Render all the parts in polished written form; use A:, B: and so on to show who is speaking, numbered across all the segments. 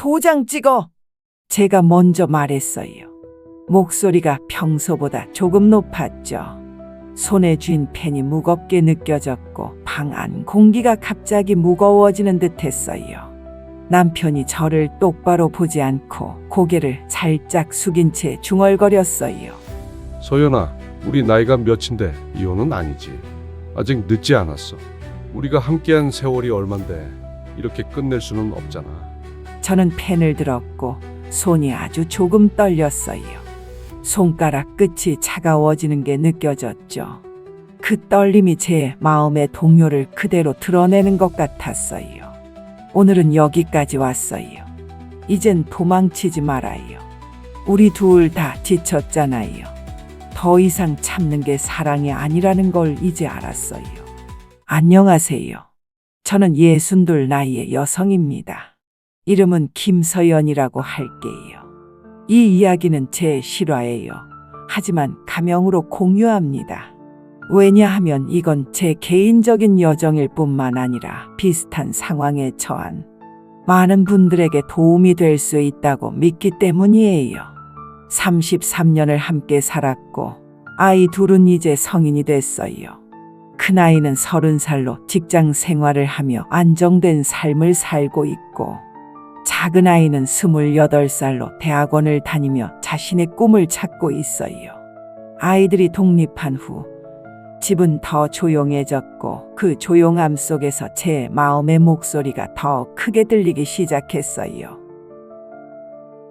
A: 도장 찍어! 제가 먼저 말했어요. 목소리가 평소보다 조금 높았죠. 손에 쥔 펜이 무겁게 느껴졌고 방 안 공기가 갑자기 무거워지는 듯 했어요. 남편이 저를 똑바로 보지 않고 고개를 살짝 숙인 채 중얼거렸어요.
B: 서연아, 우리 나이가 몇인데 이혼은 아니지. 아직 늦지 않았어. 우리가 함께한 세월이 얼만데 이렇게 끝낼 수는 없잖아.
A: 저는 펜을 들었고 손이 아주 조금 떨렸어요. 손가락 끝이 차가워지는 게 느껴졌죠. 그 떨림이 제 마음의 동요를 그대로 드러내는 것 같았어요. 오늘은 여기까지 왔어요. 이젠 도망치지 말아요. 우리 둘 다 지쳤잖아요. 더 이상 참는 게 사랑이 아니라는 걸 이제 알았어요. 안녕하세요. 저는 62 나이의 여성입니다. 이름은 김서연이라고 할게요. 이 이야기는 제 실화예요. 하지만 가명으로 공유합니다. 왜냐하면 이건 제 개인적인 여정일 뿐만 아니라 비슷한 상황에 처한 많은 분들에게 도움이 될 수 있다고 믿기 때문이에요. 33년을 함께 살았고 아이 둘은 이제 성인이 됐어요. 큰아이는 30살로 직장 생활을 하며 안정된 삶을 살고 있고 작은아이는 28살로 대학원을 다니며 자신의 꿈을 찾고 있어요. 아이들이 독립한 후 집은 더 조용해졌고 그 조용함 속에서 제 마음의 목소리가 더 크게 들리기 시작했어요.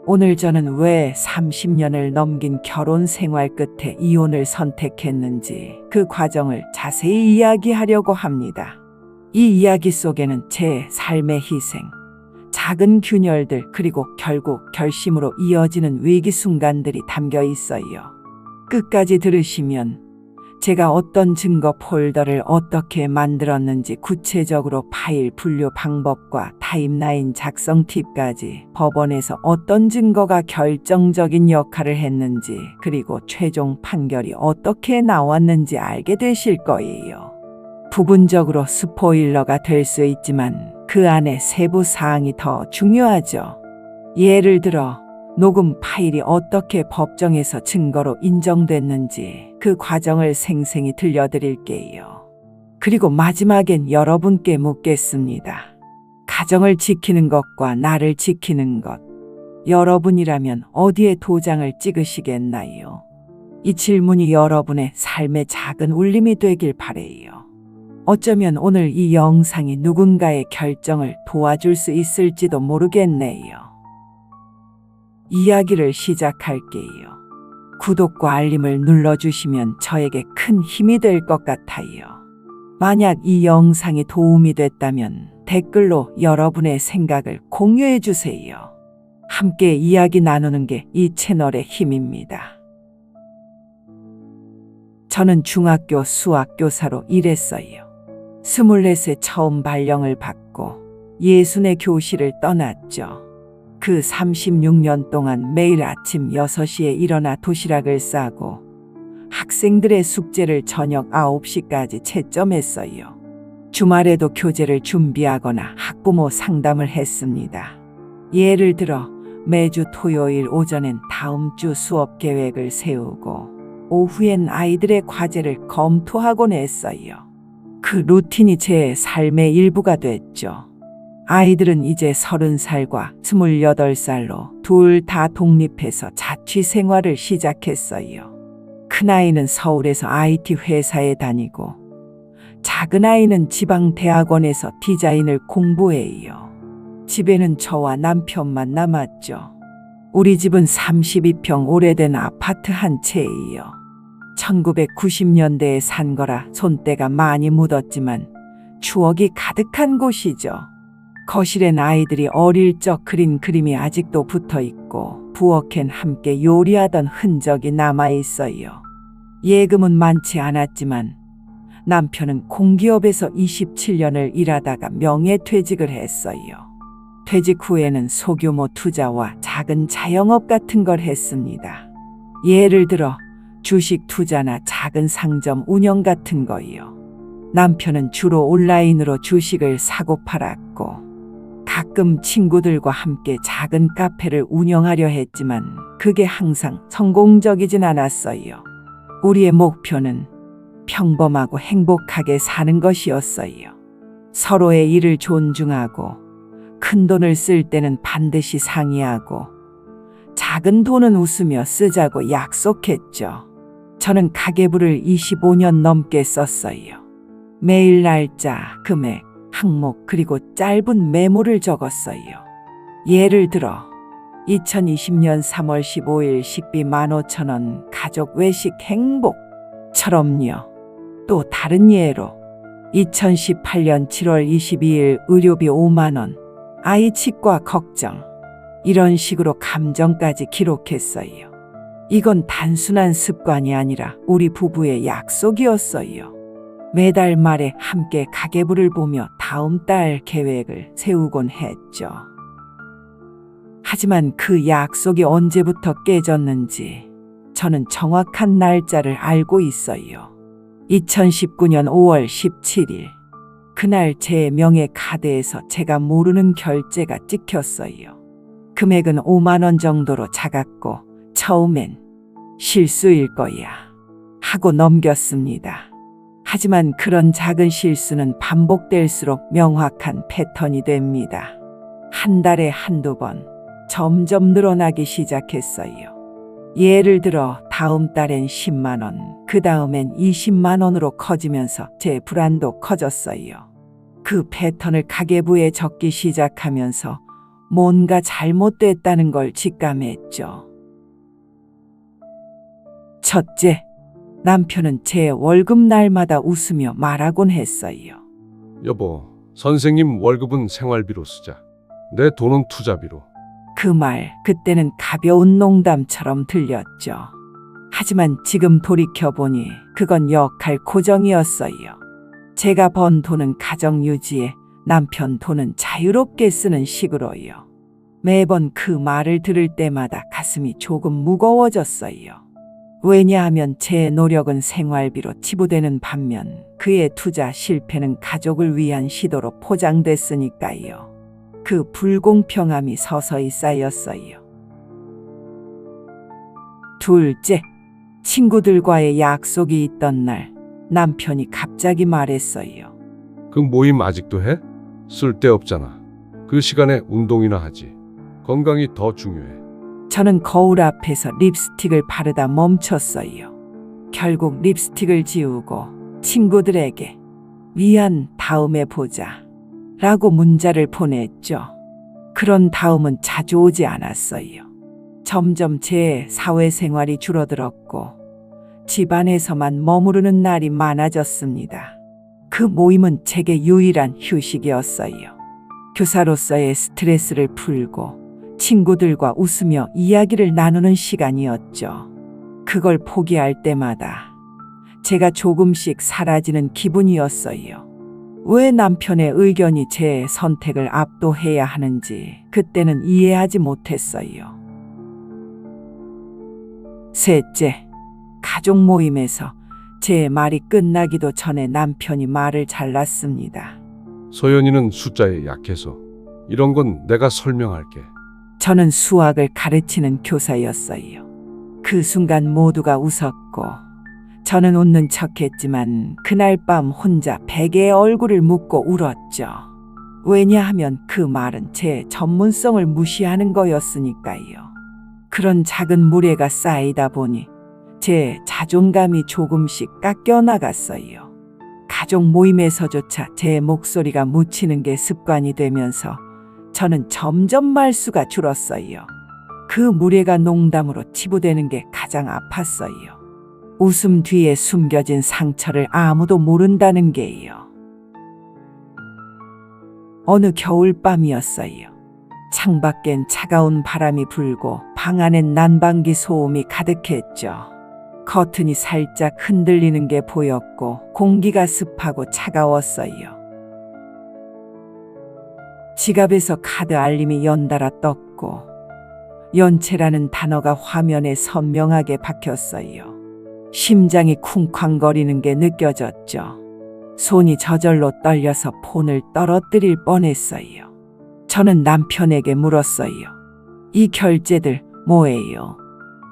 A: 오늘 저는 왜 30년을 넘긴 결혼 생활 끝에 이혼을 선택했는지 그 과정을 자세히 이야기하려고 합니다. 이 이야기 속에는 제 삶의 희생, 작은 균열들 그리고 결국 결심으로 이어지는 위기 순간들이 담겨 있어요. 끝까지 들으시면 제가 어떤 증거 폴더를 어떻게 만들었는지 구체적으로 파일 분류 방법과 타임라인 작성 팁까지 법원에서 어떤 증거가 결정적인 역할을 했는지 그리고 최종 판결이 어떻게 나왔는지 알게 되실 거예요. 부분적으로 스포일러가 될 수 있지만 그 안에 세부 사항이 더 중요하죠. 예를 들어 녹음 파일이 어떻게 법정에서 증거로 인정됐는지 그 과정을 생생히 들려드릴게요. 그리고 마지막엔 여러분께 묻겠습니다. 가정을 지키는 것과 나를 지키는 것. 여러분이라면 어디에 도장을 찍으시겠나요? 이 질문이 여러분의 삶의 작은 울림이 되길 바래요. 어쩌면 오늘 이 영상이 누군가의 결정을 도와줄 수 있을지도 모르겠네요. 이야기를 시작할게요. 구독과 알림을 눌러주시면 저에게 큰 힘이 될 것 같아요. 만약 이 영상이 도움이 됐다면 댓글로 여러분의 생각을 공유해 주세요. 함께 이야기 나누는 게 이 채널의 힘입니다. 저는 중학교 수학교사로 일했어요. 24세 처음 발령을 받고 60의 교실을 떠났죠. 그 36년 동안 매일 아침 6시에 일어나 도시락을 싸고 학생들의 숙제를 저녁 9시까지 채점했어요. 주말에도 교재를 준비하거나 학부모 상담을 했습니다. 예를 들어 매주 토요일 오전엔 다음 주 수업 계획을 세우고 오후엔 아이들의 과제를 검토하곤 했어요. 그 루틴이 제 삶의 일부가 됐죠. 아이들은 이제 30살과 28살로 둘 다 독립해서 자취 생활을 시작했어요. 큰아이는 서울에서 IT 회사에 다니고 작은아이는 지방 대학원에서 디자인을 공부해요. 집에는 저와 남편만 남았죠. 우리 집은 32평 오래된 아파트 한 채예요. 1990년대에 산 거라 손때가 많이 묻었지만 추억이 가득한 곳이죠. 거실엔 아이들이 어릴 적 그린 그림이 아직도 붙어 있고 부엌엔 함께 요리하던 흔적이 남아 있어요. 예금은 많지 않았지만 남편은 공기업에서 27년을 일하다가 명예퇴직을 했어요. 퇴직 후에는 소규모 투자와 작은 자영업 같은 걸 했습니다. 예를 들어 주식 투자나 작은 상점 운영 같은 거요. 남편은 주로 온라인으로 주식을 사고 팔았고 가끔 친구들과 함께 작은 카페를 운영하려 했지만 그게 항상 성공적이진 않았어요. 우리의 목표는 평범하고 행복하게 사는 것이었어요. 서로의 일을 존중하고 큰 돈을 쓸 때는 반드시 상의하고 작은 돈은 웃으며 쓰자고 약속했죠. 저는 가계부를 25년 넘게 썼어요. 매일 날짜, 금액, 항목 그리고 짧은 메모를 적었어요. 예를 들어 2020년 3월 15일 식비 15,000원 가족 외식 행복처럼요. 또 다른 예로 2018년 7월 22일 의료비 5만 원 아이 치과 걱정 이런 식으로 감정까지 기록했어요. 이건 단순한 습관이 아니라 우리 부부의 약속이었어요. 매달 말에 함께 가계부를 보며 다음 달 계획을 세우곤 했죠. 하지만 그 약속이 언제부터 깨졌는지 저는 정확한 날짜를 알고 있어요. 2019년 5월 17일. 그날 제 명의 카드에서 제가 모르는 결제가 찍혔어요. 금액은 5만 원 정도로 작았고 처음엔 실수일 거야 하고 넘겼습니다. 하지만 그런 작은 실수는 반복될수록 명확한 패턴이 됩니다. 한 달에 한두 번 점점 늘어나기 시작했어요. 예를 들어 다음 달엔 10만 원, 그 다음엔 20만 원으로 커지면서 제 불안도 커졌어요. 그 패턴을 가계부에 적기 시작하면서 뭔가 잘못됐다는 걸 직감했죠. 첫째, 남편은 제 월급 날마다 웃으며 말하곤 했어요.
B: 여보, 선생님 월급은 생활비로 쓰자. 내 돈은 투자비로.
A: 그 말, 그때는 가벼운 농담처럼 들렸죠. 하지만 지금 돌이켜보니 그건 역할 고정이었어요. 제가 번 돈은 가정 유지에, 남편 돈은 자유롭게 쓰는 식으로요. 매번 그 말을 들을 때마다 가슴이 조금 무거워졌어요. 왜냐하면 제 노력은 생활비로 치부되는 반면 그의 투자 실패는 가족을 위한 시도로 포장됐으니까요. 그 불공평함이 서서히 쌓였어요. 둘째, 친구들과의 약속이 있던 날 남편이 갑자기 말했어요.
B: 그 모임 아직도 해? 쓸데없잖아. 그 시간에 운동이나 하지. 건강이 더 중요해.
A: 저는 거울 앞에서 립스틱을 바르다 멈췄어요. 결국 립스틱을 지우고 친구들에게 미안, 다음에 보자 라고 문자를 보냈죠. 그런 다음은 자주 오지 않았어요. 점점 제 사회생활이 줄어들었고 집안에서만 머무르는 날이 많아졌습니다. 그 모임은 제게 유일한 휴식이었어요. 교사로서의 스트레스를 풀고 친구들과 웃으며 이야기를 나누는 시간이었죠. 그걸 포기할 때마다 제가 조금씩 사라지는 기분이었어요. 왜 남편의 의견이 제 선택을 압도해야 하는지 그때는 이해하지 못했어요. 셋째, 가족 모임에서 제 말이 끝나기도 전에 남편이 말을 잘랐습니다.
B: 소연이는 숫자에 약해서 이런 건 내가 설명할게.
A: 저는 수학을 가르치는 교사였어요. 그 순간 모두가 웃었고 저는 웃는 척했지만 그날 밤 혼자 베개에 얼굴을 묻고 울었죠. 왜냐하면 그 말은 제 전문성을 무시하는 거였으니까요. 그런 작은 무례가 쌓이다 보니 제 자존감이 조금씩 깎여 나갔어요. 가족 모임에서조차 제 목소리가 묻히는 게 습관이 되면서 저는 점점 말수가 줄었어요. 그 무례가 농담으로 치부되는 게 가장 아팠어요. 웃음 뒤에 숨겨진 상처를 아무도 모른다는 게요. 어느 겨울밤이었어요. 창밖엔 차가운 바람이 불고 방 안엔 난방기 소음이 가득했죠. 커튼이 살짝 흔들리는 게 보였고 공기가 습하고 차가웠어요. 지갑에서 카드 알림이 연달아 떴고 연체라는 단어가 화면에 선명하게 박혔어요. 심장이 쿵쾅거리는 게 느껴졌죠. 손이 저절로 떨려서 폰을 떨어뜨릴 뻔했어요. 저는 남편에게 물었어요. 이 결제들 뭐예요?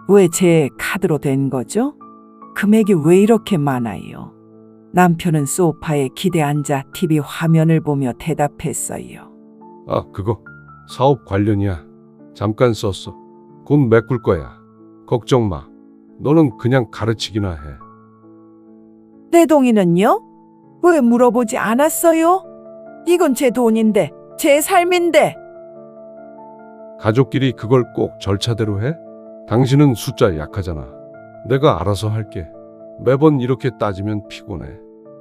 A: 왜 제 카드로 된 거죠? 금액이 왜 이렇게 많아요? 남편은 소파에 기대 앉아 TV 화면을 보며 대답했어요.
B: 아, 그거 사업 관련이야. 잠깐 썼어. 곧 메꿀 거야. 걱정 마. 너는 그냥 가르치기나 해.
A: 내 동의는요? 왜 물어보지 않았어요? 이건 제 돈인데, 제 삶인데.
B: 가족끼리 그걸 꼭 절차대로 해? 당신은 숫자 약하잖아. 내가 알아서 할게. 매번 이렇게 따지면 피곤해.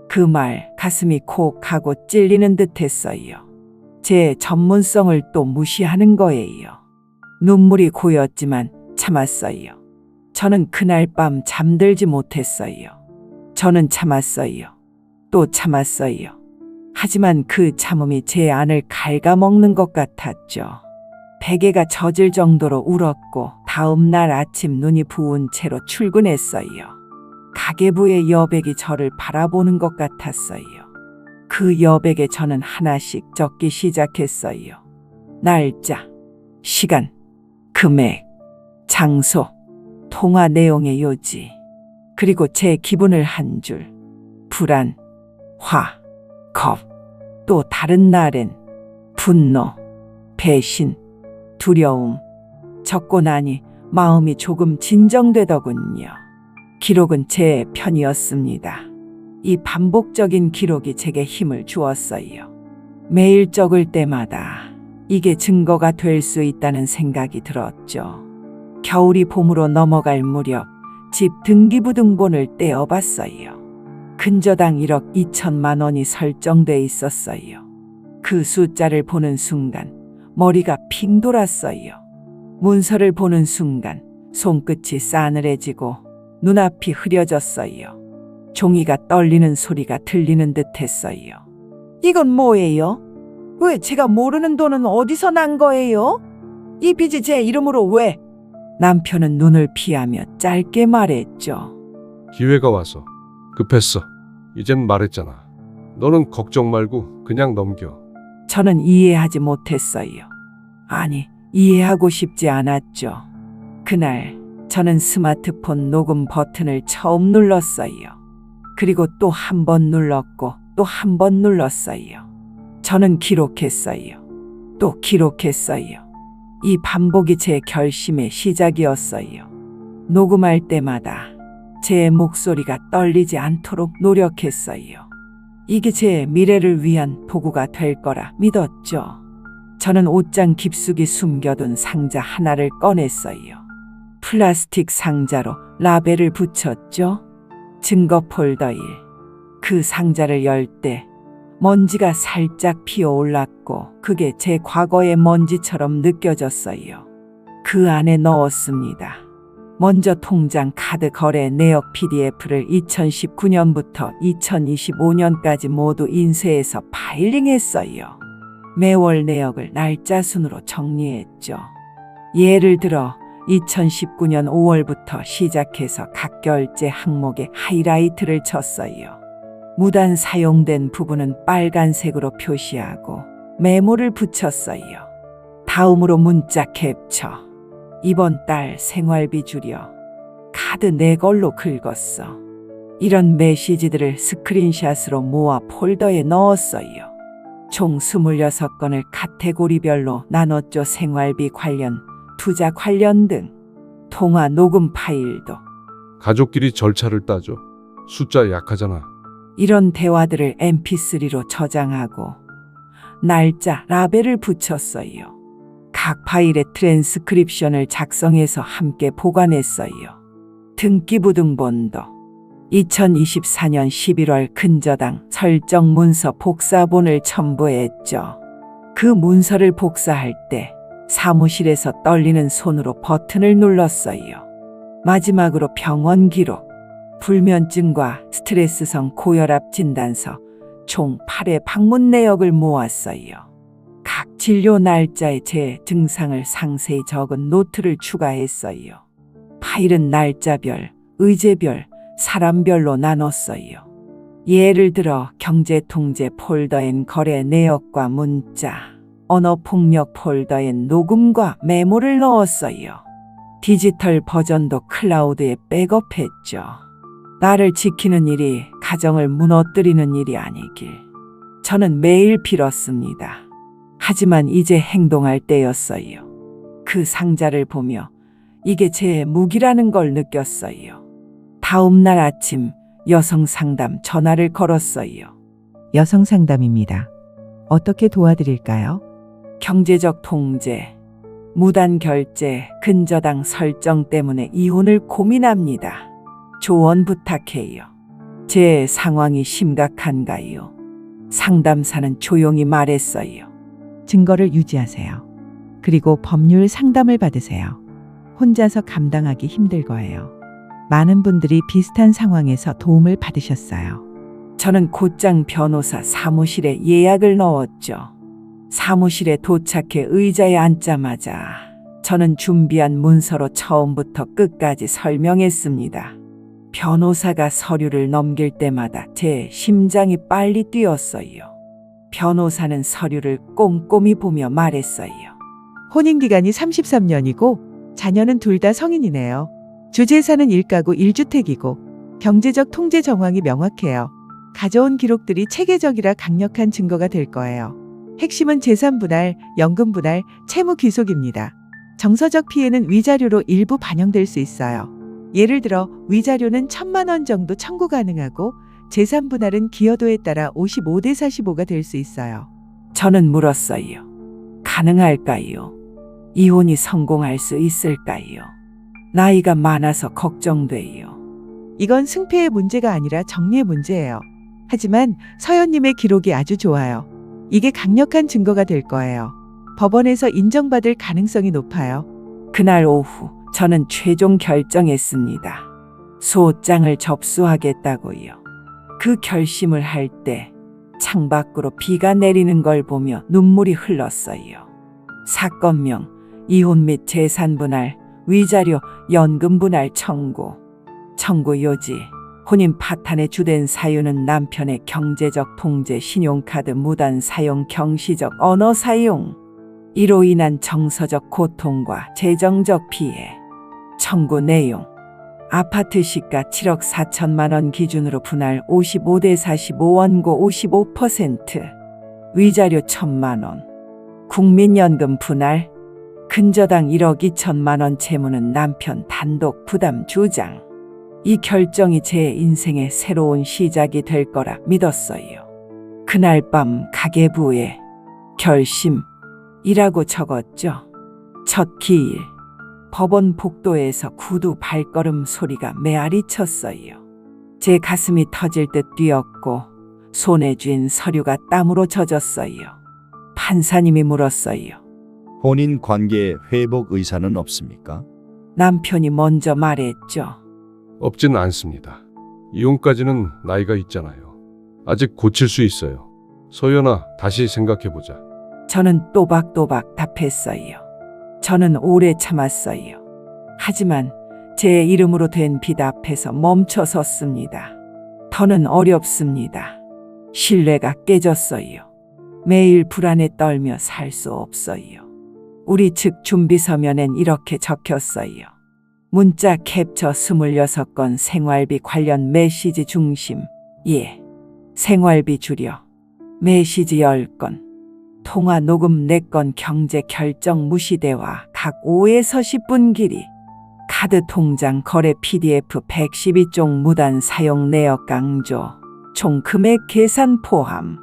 A: 그 말 가슴이 콕 하고 찔리는 듯 했어요. 제 전문성을 또 무시하는 거예요. 눈물이 고였지만 참았어요. 저는 그날 밤 잠들지 못했어요. 저는 참았어요. 또 참았어요. 하지만 그 참음이 제 안을 갉아먹는 것 같았죠. 베개가 젖을 정도로 울었고 다음 날 아침 눈이 부은 채로 출근했어요. 가계부의 여백이 저를 바라보는 것 같았어요. 그 여백에 저는 하나씩 적기 시작했어요. 날짜, 시간, 금액, 장소, 통화 내용의 요지, 그리고 제 기분을 한 줄. 불안, 화, 겁, 또 다른 날엔 분노, 배신, 두려움. 적고 나니 마음이 조금 진정되더군요. 기록은 제 편이었습니다. 이 반복적인 기록이 제게 힘을 주었어요. 매일 적을 때마다 이게 증거가 될 수 있다는 생각이 들었죠. 겨울이 봄으로 넘어갈 무렵 집 등기부등본을 떼어봤어요. 근저당 1억 2천만 원이 설정돼 있었어요. 그 숫자를 보는 순간 머리가 핑 돌았어요. 문서를 보는 순간 손끝이 싸늘해지고 눈앞이 흐려졌어요. 종이가 떨리는 소리가 들리는 듯 했어요. 이건 뭐예요? 왜 제가 모르는 돈은 어디서 난 거예요? 이 빚이 제 이름으로 왜? 남편은 눈을 피하며 짧게 말했죠.
B: 기회가 와서. 급했어. 이젠 말했잖아. 너는 걱정 말고 그냥 넘겨.
A: 저는 이해하지 못했어요. 아니, 이해하고 싶지 않았죠. 그날 저는 스마트폰 녹음 버튼을 처음 눌렀어요. 그리고 또 한 번 눌렀고 또 한 번 눌렀어요. 저는 기록했어요. 또 기록했어요. 이 반복이 제 결심의 시작이었어요. 녹음할 때마다 제 목소리가 떨리지 않도록 노력했어요. 이게 제 미래를 위한 도구가 될 거라 믿었죠. 저는 옷장 깊숙이 숨겨둔 상자 하나를 꺼냈어요. 플라스틱 상자로 라벨을 붙였죠. 증거 폴더 1. 그 상자를 열 때 먼지가 살짝 피어올랐고 그게 제 과거의 먼지처럼 느껴졌어요. 그 안에 넣었습니다. 먼저 통장 카드 거래 내역 PDF를 2019년부터 2025년까지 모두 인쇄해서 파일링했어요. 매월 내역을 날짜 순으로 정리했죠. 예를 들어 2019년 5월부터 시작해서 각 결제 항목에 하이라이트를 쳤어요. 무단 사용된 부분은 빨간색으로 표시하고 메모를 붙였어요. 다음으로 문자 캡처. 이번 달 생활비 줄여. 카드 내 걸로 긁었어. 이런 메시지들을 스크린샷으로 모아 폴더에 넣었어요. 총 26건을 카테고리별로 나눴죠. 생활비 관련, 투자 관련 등. 통화 녹음 파일도.
B: 가족끼리 절차를 따져. 숫자 약하잖아.
A: 이런 대화들을 mp3로 저장하고 날짜, 라벨을 붙였어요. 각 파일의 트랜스크립션을 작성해서 함께 보관했어요. 등기부등본도 2024년 11월 근저당 설정 문서 복사본을 첨부했죠. 그 문서를 복사할 때 사무실에서 떨리는 손으로 버튼을 눌렀어요. 마지막으로 병원 기록, 불면증과 스트레스성 고혈압 진단서 총 8회 방문 내역을 모았어요. 각 진료 날짜에 제 증상을 상세히 적은 노트를 추가했어요. 파일은 날짜별, 의제별, 사람별로 나눴어요. 예를 들어 경제통제 폴더엔 거래 내역과 문자, 언어폭력 폴더에 녹음과 메모를 넣었어요. 디지털 버전도 클라우드에 백업했죠. 나를 지키는 일이 가정을 무너뜨리는 일이 아니길. 저는 매일 빌었습니다. 하지만 이제 행동할 때였어요. 그 상자를 보며 이게 제 무기라는 걸 느꼈어요. 다음 날 아침 여성 상담 전화를 걸었어요.
C: 여성 상담입니다. 어떻게 도와드릴까요?
A: 경제적 통제, 무단 결제, 근저당 설정 때문에 이혼을 고민합니다. 조언 부탁해요. 제 상황이 심각한가요? 상담사는 조용히 말했어요.
C: 증거를 유지하세요. 그리고 법률 상담을 받으세요. 혼자서 감당하기 힘들 거예요. 많은 분들이 비슷한 상황에서 도움을 받으셨어요.
A: 저는 곧장 변호사 사무실에 예약을 넣었죠. 사무실에 도착해 의자에 앉자마자 저는 준비한 문서로 처음부터 끝까지 설명했습니다. 변호사가 서류를 넘길 때마다 제 심장이 빨리 뛰었어요. 변호사는 서류를 꼼꼼히 보며 말했어요.
C: 혼인기간이 33년이고 자녀는 둘 다 성인이네요. 주재산은 1가구 1주택이고 경제적 통제 정황이 명확해요. 가져온 기록들이 체계적이라 강력한 증거가 될 거예요. 핵심은 재산 분할, 연금 분할, 채무 귀속입니다. 정서적 피해는 위자료로 일부 반영될 수 있어요. 예를 들어 위자료는 1,000만 원 정도 청구 가능하고 재산 분할은 기여도에 따라 55대 45가 될 수 있어요.
A: 저는 물었어요. 가능할까요? 이혼이 성공할 수 있을까요? 나이가 많아서 걱정돼요.
C: 이건 승패의 문제가 아니라 정리의 문제예요. 하지만 서연님의 기록이 아주 좋아요. 이게 강력한 증거가 될 거예요. 법원에서 인정받을 가능성이 높아요.
A: 그날 오후 저는 최종 결정했습니다. 소장을 접수하겠다고요. 그 결심을 할 때 창밖으로 비가 내리는 걸 보며 눈물이 흘렀어요. 사건명, 이혼 및 재산 분할, 위자료, 연금 분할 청구. 청구 요지, 혼인 파탄의 주된 사유는 남편의 경제적 통제, 신용카드 무단 사용, 경시적 언어 사용. 이로 인한 정서적 고통과 재정적 피해. 청구 내용, 아파트 시가 7억 4천만 원 기준으로 분할 55대 45 원고 55%, 위자료 1,000만 원, 국민연금 분할, 근저당 1억 2천만 원 채무는 남편 단독 부담 주장. 이 결정이 제 인생의 새로운 시작이 될 거라 믿었어요. 그날 밤 가계부에 결심이라고 적었죠. 첫 기일. 법원 복도에서 구두 발걸음 소리가 메아리 쳤어요. 제 가슴이 터질 듯 뛰었고 손에 쥔 서류가 땀으로 젖었어요. 판사님이 물었어요.
D: 혼인 관계 회복 의사는 없습니까?
A: 남편이 먼저 말했죠.
B: 없진 않습니다. 이혼까지는 나이가 있잖아요. 아직 고칠 수 있어요. 소연아, 다시 생각해보자.
A: 저는 또박또박 답했어요. 저는 오래 참았어요. 하지만 제 이름으로 된 빚 앞에서 멈춰 섰습니다. 더는 어렵습니다. 신뢰가 깨졌어요. 매일 불안에 떨며 살 수 없어요. 우리 측 준비서면엔 이렇게 적혔어요. 문자 캡처 26건 생활비 관련 메시지 중심. 예. 생활비 줄여. 메시지 10건. 통화 녹음 4건, 경제 결정 무시 대화 각 5에서 10분 길이. 카드 통장 거래 PDF 112종 무단 사용 내역 강조. 총 금액 계산 포함.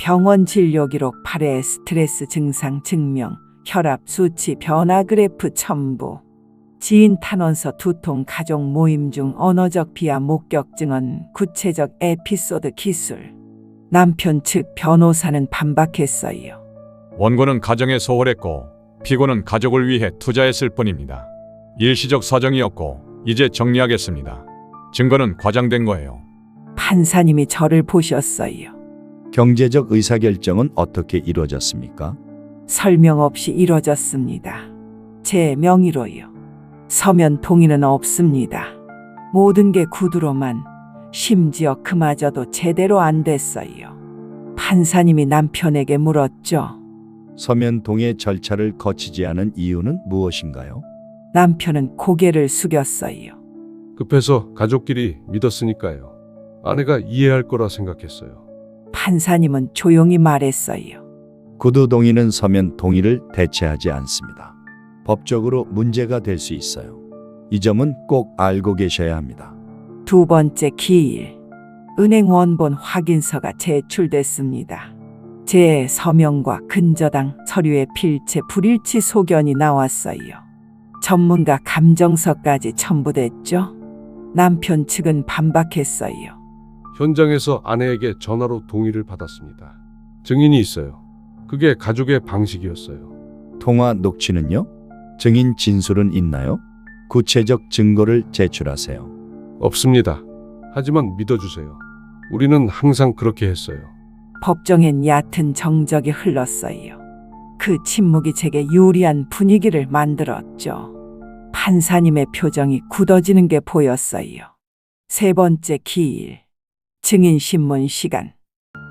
A: 병원 진료 기록 8회 스트레스 증상 증명. 혈압 수치 변화 그래프 첨부. 지인 탄원서 2통, 가족 모임 중 언어적 비하 목격 증언, 구체적 에피소드 기술. 남편 측 변호사는 반박했어요.
E: 원고는 가정에 소홀했고 피고는 가족을 위해 투자했을 뿐입니다. 일시적 사정이었고 이제 정리하겠습니다. 증거는 과장된 거예요.
A: 판사님이 저를 보셨어요.
D: 경제적 의사결정은 어떻게 이루어졌습니까?
A: 설명 없이 이뤄졌습니다. 제 명의로요. 서면 동의는 없습니다. 모든 게 구두로만, 심지어 그마저도 제대로 안 됐어요. 판사님이 남편에게 물었죠.
D: 서면 동의 절차를 거치지 않은 이유는 무엇인가요?
A: 남편은 고개를 숙였어요.
B: 급해서 가족끼리 믿었으니까요. 아내가 이해할 거라 생각했어요.
A: 판사님은 조용히 말했어요.
D: 구두 동의는 서면 동의를 대체하지 않습니다. 법적으로 문제가 될 수 있어요. 이 점은 꼭 알고 계셔야 합니다.
A: 두 번째 기일, 은행 원본 확인서가 제출됐습니다. 제 서명과 근저당 서류의 필체 불일치 소견이 나왔어요. 전문가 감정서까지 첨부됐죠. 남편 측은 반박했어요.
B: 현장에서 아내에게 전화로 동의를 받았습니다. 증인이 있어요. 그게 가족의 방식이었어요.
D: 통화 녹취는요? 증인 진술은 있나요? 구체적 증거를 제출하세요.
B: 없습니다. 하지만 믿어주세요. 우리는 항상 그렇게 했어요.
A: 법정엔 얕은 정적이 흘렀어요. 그 침묵이 제게 유리한 분위기를 만들었죠. 판사님의 표정이 굳어지는 게 보였어요. 세 번째 기일, 증인신문 시간.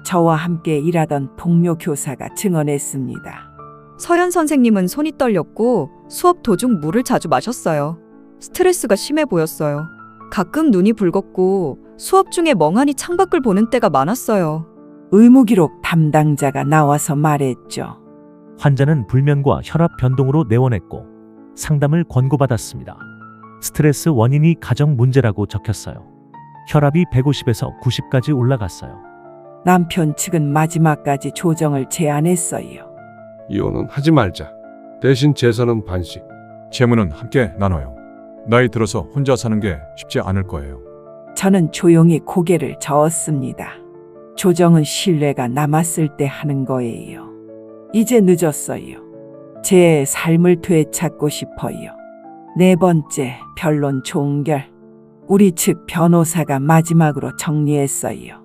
A: 저와 함께 일하던 동료 교사가 증언했습니다.
F: 서연 선생님은 손이 떨렸고 수업 도중 물을 자주 마셨어요. 스트레스가 심해 보였어요. 가끔 눈이 붉었고 수업 중에 멍하니 창밖을 보는 때가 많았어요.
A: 의무기록 담당자가 나와서 말했죠.
G: 환자는 불면과 혈압 변동으로 내원했고 상담을 권고받았습니다. 스트레스 원인이 가정 문제라고 적혔어요. 혈압이 150에서 90까지 올라갔어요.
A: 남편 측은 마지막까지 조정을 제안했어요.
B: 이혼은 하지 말자. 대신 재산은 반씩.
E: 재물은 함께 나눠요. 나이 들어서 혼자 사는 게 쉽지 않을 거예요.
A: 저는 조용히 고개를 저었습니다. 조정은 신뢰가 남았을 때 하는 거예요. 이제 늦었어요. 제 삶을 되찾고 싶어요. 네 번째, 변론 종결. 우리 측 변호사가 마지막으로 정리했어요.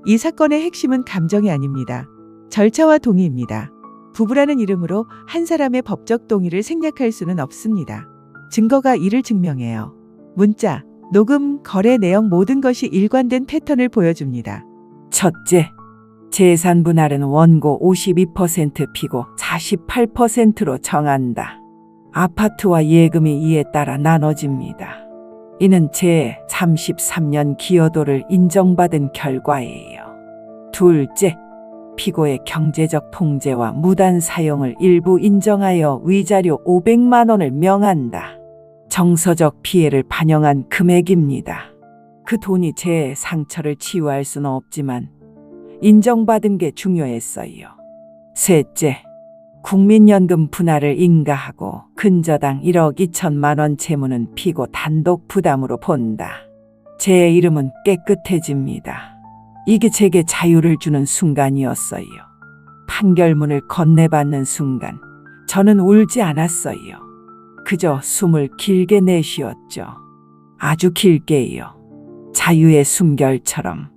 C: 이 사건의 핵심은 감정이 아닙니다. 절차와 동의입니다. 부부라는 이름으로 한 사람의 법적 동의를 생략할 수는 없습니다. 증거가 이를 증명해요. 문자, 녹음, 거래 내용 모든 것이 일관된 패턴을 보여줍니다.
A: 첫째, 재산 분할은 원고 52% 피고 48%로 정한다. 아파트와 예금이 이에 따라 나눠집니다. 이는 제 33년 기여도를 인정받은 결과예요. 둘째, 피고의 경제적 통제와 무단 사용을 일부 인정하여 위자료 500만 원을 명한다. 정서적 피해를 반영한 금액입니다. 그 돈이 제 상처를 치유할 수는 없지만 인정받은 게 중요했어요. 셋째, 국민연금 분할을 인가하고 근저당 1억 2천만 원 채무는 피고 단독 부담으로 본다. 제 이름은 깨끗해집니다. 이게 제게 자유를 주는 순간이었어요. 판결문을 건네받는 순간 저는 울지 않았어요. 그저 숨을 길게 내쉬었죠. 아주 길게요. 자유의 숨결처럼.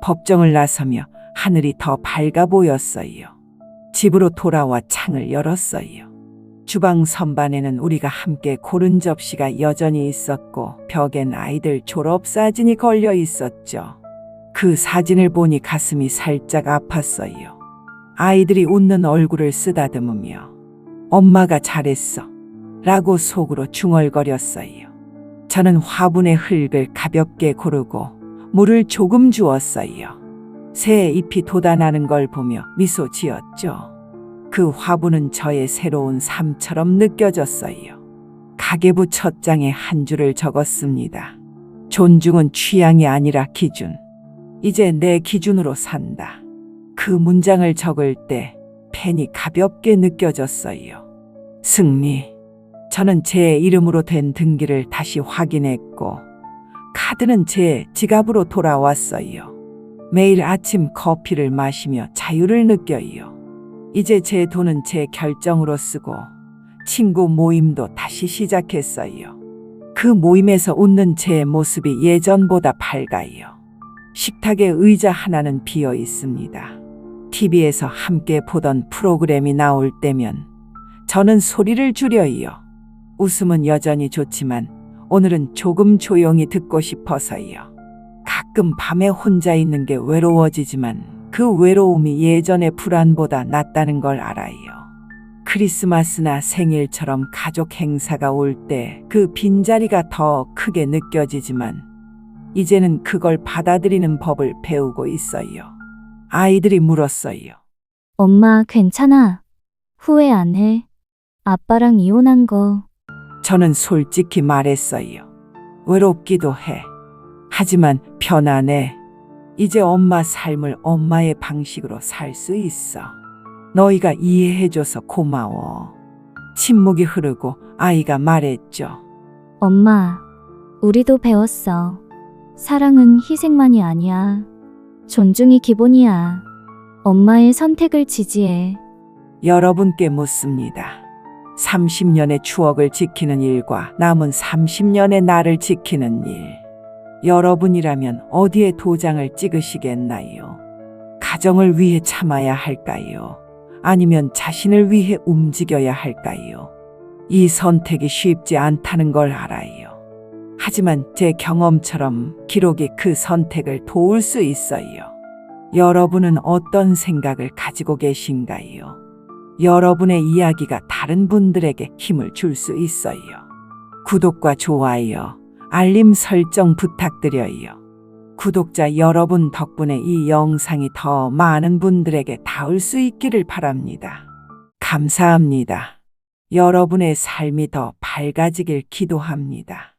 A: 법정을 나서며 하늘이 더 밝아 보였어요. 집으로 돌아와 창을 열었어요. 주방 선반에는 우리가 함께 고른 접시가 여전히 있었고 벽엔 아이들 졸업사진이 걸려 있었죠. 그 사진을 보니 가슴이 살짝 아팠어요. 아이들이 웃는 얼굴을 쓰다듬으며 엄마가 잘했어 라고 속으로 중얼거렸어요. 저는 화분의 흙을 가볍게 고르고 물을 조금 주었어요. 새 잎이 돋아나는 걸 보며 미소 지었죠. 그 화분은 저의 새로운 삶처럼 느껴졌어요. 가계부 첫 장에 한 줄을 적었습니다. 존중은 취향이 아니라 기준. 이제 내 기준으로 산다. 그 문장을 적을 때 펜이 가볍게 느껴졌어요. 승리. 저는 제 이름으로 된 등기를 다시 확인했고 카드는 제 지갑으로 돌아왔어요. 매일 아침 커피를 마시며 자유를 느껴요. 이제 제 돈은 제 결정으로 쓰고 친구 모임도 다시 시작했어요. 그 모임에서 웃는 제 모습이 예전보다 밝아요. 식탁에 의자 하나는 비어 있습니다. TV에서 함께 보던 프로그램이 나올 때면 저는 소리를 줄여요. 웃음은 여전히 좋지만 오늘은 조금 조용히 듣고 싶어서요. 가끔 밤에 혼자 있는 게 외로워지지만 그 외로움이 예전의 불안보다 낫다는 걸 알아요. 크리스마스나 생일처럼 가족 행사가 올 때 그 빈자리가 더 크게 느껴지지만 이제는 그걸 받아들이는 법을 배우고 있어요. 아이들이 물었어요.
H: 엄마, 괜찮아. 후회 안 해. 아빠랑 이혼한 거.
A: 저는 솔직히 말했어요. 외롭기도 해. 하지만 편안해. 이제 엄마 삶을 엄마의 방식으로 살 수 있어. 너희가 이해해줘서 고마워. 침묵이 흐르고 아이가 말했죠.
H: 엄마, 우리도 배웠어. 사랑은 희생만이 아니야. 존중이 기본이야. 엄마의 선택을 지지해.
A: 여러분께 묻습니다. 30년의 추억을 지키는 일과 남은 30년의 나를 지키는 일. 여러분이라면 어디에 도장을 찍으시겠나요? 가정을 위해 참아야 할까요? 아니면 자신을 위해 움직여야 할까요? 이 선택이 쉽지 않다는 걸 알아요. 하지만 제 경험처럼 기록이 그 선택을 도울 수 있어요. 여러분은 어떤 생각을 가지고 계신가요? 여러분의 이야기가 다른 분들에게 힘을 줄 수 있어요. 구독과 좋아요, 알림 설정 부탁드려요. 구독자 여러분 덕분에 이 영상이 더 많은 분들에게 닿을 수 있기를 바랍니다. 감사합니다. 여러분의 삶이 더 밝아지길 기도합니다.